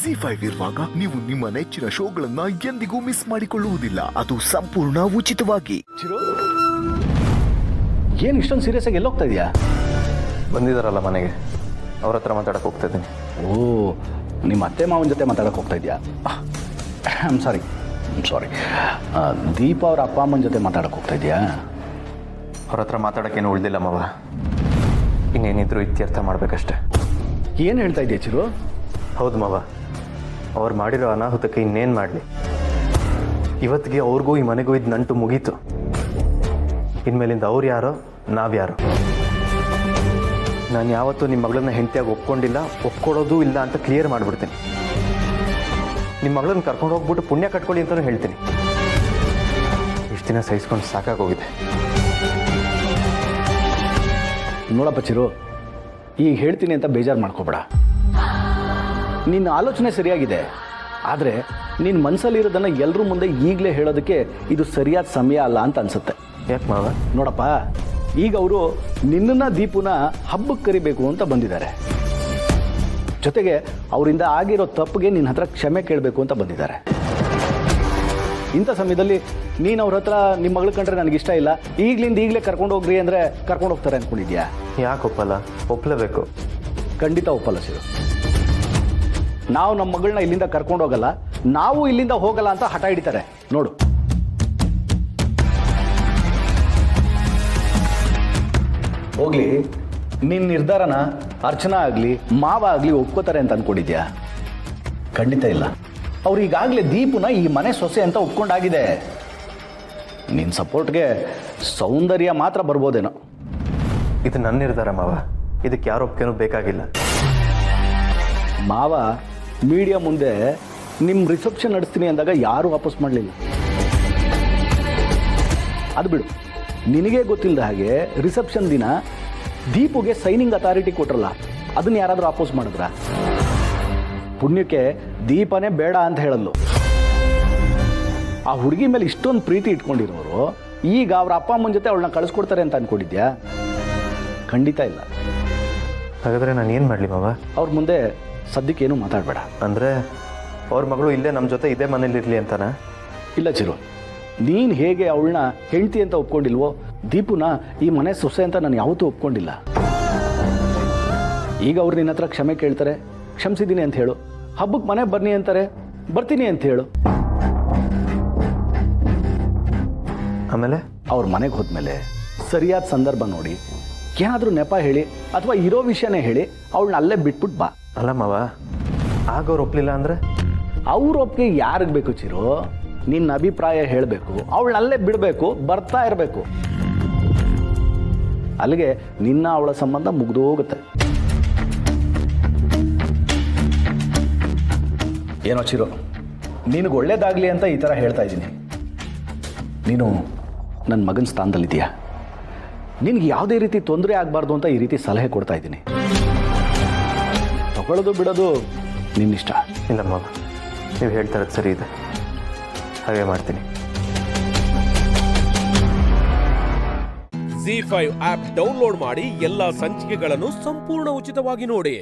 ಜಿ5 ಇರುವಾಗ ನೀವು ನಿಮ್ಮ ನೆಚ್ಚಿನ ಶೋಗಳನ್ನ ಎಂದಿಗೂ ಮಿಸ್ ಮಾಡಿಕೊಳ್ಳುವುದಿಲ್ಲ. ಅದು ಸಂಪೂರ್ಣ ಉಚಿತವಾಗಿ. ಚಿರು, ಏನು ಇಷ್ಟೊಂದು ಸೀರಿಯಸ್ ಆಗಿ ಎಲ್ಲೋಗ್ತಾ ಇದೆಯಾ? ಬಂದಿದ್ದಾರಲ್ಲ ಮನೆಗೆ, ಅವ್ರ ಹತ್ರ ಮಾತಾಡಕ್ಕೆ ಹೋಗ್ತಾ ಇದ್ದೀನಿ. ಓ, ನಿಮ್ಮ ಅತ್ತೆ ಮಾವನ ಜೊತೆ ಮಾತಾಡಕ್ಕೆ ಹೋಗ್ತಾ ಇದೆಯಾ? I'm sorry. ದೀಪ ಅವ್ರ ಅಪ್ಪ ಅಮ್ಮನ ಜೊತೆ ಮಾತಾಡಕ್ಕೆ ಹೋಗ್ತಾ ಇದೆಯಾ? ಅವ್ರ ಹತ್ರ ಮಾತಾಡೋಕ್ಕೇನು ಉಳಿದಿಲ್ಲ ಮಾವ. ಇನ್ನೇನಿದ್ರು ಇತ್ಯರ್ಥ ಮಾಡಬೇಕಷ್ಟೆ. ಏನು ಹೇಳ್ತಾ ಇದೆಯಾ ಚಿರು? ಹೌದು ಮಾವ, ಅವ್ರು ಮಾಡಿರೋ ಅನಾಹುತಕ್ಕೆ ಇನ್ನೇನು ಮಾಡಲಿ. ಇವತ್ತಿಗೆ ಅವ್ರಿಗೂ ಈ ಮನೆಗೂ ಇದು ನಂಟು ಮುಗೀತು. ಇನ್ಮೇಲಿಂದ ಅವ್ರು ಯಾರೋ ನಾವ್ಯಾರೋ. ನಾನು ಯಾವತ್ತೂ ನಿಮ್ಮ ಮಗಳನ್ನ ಹೆಂಡತಿಯಾಗಿ ಒಪ್ಕೊಂಡಿಲ್ಲ, ಒಪ್ಕೊಳ್ಳೋದು ಇಲ್ಲ ಅಂತ ಕ್ಲಿಯರ್ ಮಾಡಿಬಿಡ್ತೀನಿ. ನಿಮ್ಮ ಮಗಳನ್ನ ಕರ್ಕೊಂಡು ಹೋಗ್ಬಿಟ್ಟು ಪುಣ್ಯ ಕಟ್ಕೊಳ್ಳಿ ಅಂತಲೂ ಹೇಳ್ತೀನಿ. ಇಷ್ಟು ದಿನ ಸಹಿಸ್ಕೊಂಡು ಸಾಕಾಗೋಗಿದೆ. ನೋಡಪ್ಪ ಚಿರು, ಈಗ ಹೇಳ್ತೀನಿ ಅಂತ ಬೇಜಾರು ಮಾಡ್ಕೋಬೇಡ. ನಿನ್ನ ಆಲೋಚನೆ ಸರಿಯಾಗಿದೆ, ಆದರೆ ನಿನ್ನ ಮನಸ್ಸಲ್ಲಿರೋದನ್ನು ಎಲ್ಲರ ಮುಂದೆ ಈಗಲೇ ಹೇಳೋದಕ್ಕೆ ಇದು ಸರಿಯಾದ ಸಮಯ ಅಲ್ಲ ಅಂತ ಅನಿಸುತ್ತೆ. ಯಾಕೆ ಮಾವ? ನೋಡಪ್ಪ, ಈಗ ಅವರು ನಿನ್ನನ್ನು ದೀಪುನ ಹಬ್ಬಕ್ಕೆ ಕರಿಬೇಕು ಅಂತ ಬಂದಿದ್ದಾರೆ. ಜೊತೆಗೆ ಅವರಿಂದ ಆಗಿರೋ ತಪ್ಪಿಗೆ ನಿನ್ನ ಹತ್ರ ಕ್ಷಮೆ ಕೇಳಬೇಕು ಅಂತ ಬಂದಿದ್ದಾರೆ. ಇಂಥ ಸಮಯದಲ್ಲಿ ನೀನು ಅವ್ರ ಹತ್ರ ನಿಮ್ಮ ಮಗಳು ಕಂಡ್ರೆ ನನಗಿಷ್ಟ ಇಲ್ಲ, ಈಗಲೇ ಕರ್ಕೊಂಡು ಹೋಗ್ರಿ ಅಂದರೆ ಕರ್ಕೊಂಡು ಹೋಗ್ತಾರೆ ಅಂದ್ಕೊಂಡಿದ್ಯಾ? ಯಾಕೆ ಒಪ್ಪಲ್ಲ? ಒಪ್ಪಲೇಬೇಕು. ಖಂಡಿತ ಒಪ್ಪಲ್ಲ ಸಿರು. ನಾವು ನಮ್ಮ ಮಗಳನ್ನ ಇಲ್ಲಿಂದ ಕರ್ಕೊಂಡು ಹೋಗಲ್ಲ, ನಾವು ಇಲ್ಲಿಂದ ಹೋಗಲ್ಲ ಅಂತ ಹಠ ಹಿಡಿತಾರೆ. ನೋಡು, ಹೋಗ್ಲಿ, ನಿನ್ನ ನಿರ್ಧಾರನ ಅರ್ಚನಾ ಆಗಲಿ ಮಾವ ಆಗಲಿ ಒಪ್ಕೋತಾರೆ ಅಂತ ಅಂದ್ಕೊಂಡಿದ್ಯಾ? ಖಂಡಿತ ಇಲ್ಲ. ಅವ್ರು ಈಗಾಗಲೇ ದೀಪುನ ಈ ಮನೆ ಸೊಸೆ ಅಂತ ಒಪ್ಕೊಂಡಾಗಿದೆ. ನಿನ್ನ ಸಪೋರ್ಟ್ಗೆ ಸೌಂದರ್ಯ ಮಾತ್ರ ಬರ್ಬೋದೇನೋ. ಇದು ನನ್ನ ನಿರ್ಧಾರ ಮಾವ, ಇದಕ್ಕೆ ಯಾರು ಒಪ್ಪಿಗೆನೂ ಬೇಕಾಗಿಲ್ಲ. ಮಾವ ಮೀಡಿಯಾ ಮುಂದೆ ನಿಮ್ಮ ರಿಸೆಪ್ಷನ್ ನಡೆಸ್ತೀನಿ ಅಂದಾಗ ಯಾರೂ ವಾಪಸ್ ಮಾಡಲಿಲ್ಲ. ಅದು ಬಿಡು, ನಿನಗೆ ಗೊತ್ತಿಲ್ಲದ ಹಾಗೆ ರಿಸೆಪ್ಷನ್ ದಿನ ದೀಪುಗೆ ಸೈನಿಂಗ್ ಅಥಾರಿಟಿ ಕೊಟ್ರಲ್ಲ, ಅದನ್ನ ಯಾರಾದರೂ ವಾಪಸ್ ಮಾಡಿದ್ರ? ಪುಣ್ಯಕ್ಕೆ ದೀಪನೇ ಬೇಡ ಅಂತ ಹೇಳಲ್ಲು. ಆ ಹುಡುಗಿ ಮೇಲೆ ಇಷ್ಟೊಂದು ಪ್ರೀತಿ ಇಟ್ಕೊಂಡಿರೋರು ಈಗ ಅವ್ರ ಅಪ್ಪ ಅಮ್ಮನ ಜೊತೆ ಅವಳನ್ನ ಕಳಿಸ್ಕೊಡ್ತಾರೆ ಅಂತ ಅಂದ್ಕೊಂಡಿದ್ಯಾ? ಖಂಡಿತ ಇಲ್ಲ. ಹಾಗಾದರೆ ನಾನು ಏನು ಮಾಡಲಿ ಮಾವ? ಅವ್ರ ಮುಂದೆ ಸದ್ಯಕ್ಕೇನು ಮಾತಾಡಬೇಡ. ಅಂದರೆ ಅವ್ರ ಮಗಳು ಇಲ್ಲೇ ನಮ್ಮ ಜೊತೆ ಇದೇ ಮನೇಲಿರಲಿ ಅಂತನಾ? ಇಲ್ಲ ಚಿರು, ನೀನು ಹೇಗೆ ಅವಳನ್ನ ಹೆಂಡತಿ ಅಂತ ಒಪ್ಕೊಂಡಿಲ್ವೋ, ದೀಪುನ ಈ ಮನೆ ಸೊಸೆ ಅಂತ ನಾನು ಯಾವತ್ತೂ ಒಪ್ಕೊಂಡಿಲ್ಲ. ಈಗ ಅವ್ರು ನಿನ್ನ ಹತ್ರ ಕ್ಷಮೆ ಕೇಳ್ತಾರೆ, ಕ್ಷಮಿಸಿದ್ದೀನಿ ಅಂತ ಹೇಳು. ಹಬ್ಬಕ್ಕೆ ಮನೆ ಬನ್ನಿ ಅಂತಾರೆ, ಬರ್ತೀನಿ ಅಂತ ಹೇಳು. ಆಮೇಲೆ ಅವ್ರ ಮನೆಗೆ ಹೋದ್ಮೇಲೆ ಸರಿಯಾದ ಸಂದರ್ಭ ನೋಡಿ ಏನಾದರೂ ನೆಪ ಹೇಳಿ ಅಥವಾ ಇರೋ ವಿಷಯನೇ ಹೇಳಿ ಅವಳನ್ನ ಅಲ್ಲೇ ಬಿಟ್ಬಿಟ್ಟು ಬಾ. ಅಲ್ಲ ಮಾವ, ಆಗ ಅವ್ರು ಒಪ್ಪಲಿಲ್ಲ ಅಂದರೆ? ಅವ್ರ ಒಪ್ಪಿಗೆ ಯಾರಿಗೆ ಬೇಕು ಚಿರು? ನಿನ್ನ ಅಭಿಪ್ರಾಯ ಹೇಳಬೇಕು, ಅವಳನ್ನ ಅಲ್ಲೇ ಬಿಡಬೇಕು, ಬರ್ತಾ ಇರಬೇಕು. ಅಲ್ಲಿಗೆ ನಿನ್ನ ಅವಳ ಸಂಬಂಧ ಮುಗ್ದೋಗುತ್ತೆ. ಏನೋ ಚಿರು, ನಿನಗೆ ಒಳ್ಳೇದಾಗಲಿ ಅಂತ ಈ ಥರ ಹೇಳ್ತಾ ಇದ್ದೀನಿ. ನೀನು ನನ್ನ ಮಗನ ಸ್ಥಾನದಲ್ಲಿದ್ದೀಯಾ. ನಿನಗೆ ಯಾವುದೇ ರೀತಿ ತೊಂದರೆ ಆಗಬಾರ್ದು ಅಂತ ಈ ರೀತಿ ಸಲಹೆ ಕೊಡ್ತಾ ಇದ್ದೀನಿ. ತಗೊಳ್ಳೋದು ಬಿಡೋದು ನಿನ್ನಿಷ್ಟ. ಇಲ್ಲ ಮಾವ, ನೀವು ಹೇಳ್ತಾ ಇರೋದು ಸರಿ ಇದೆ, ಹಾಗೆ ಮಾಡ್ತೀನಿ. ಜಿ5 ಆಪ್ ಡೌನ್ಲೋಡ್ ಮಾಡಿ ಎಲ್ಲಾ ಸಂಚಿಕೆಗಳನ್ನು ಸಂಪೂರ್ಣ ಉಚಿತವಾಗಿ ನೋಡಿ.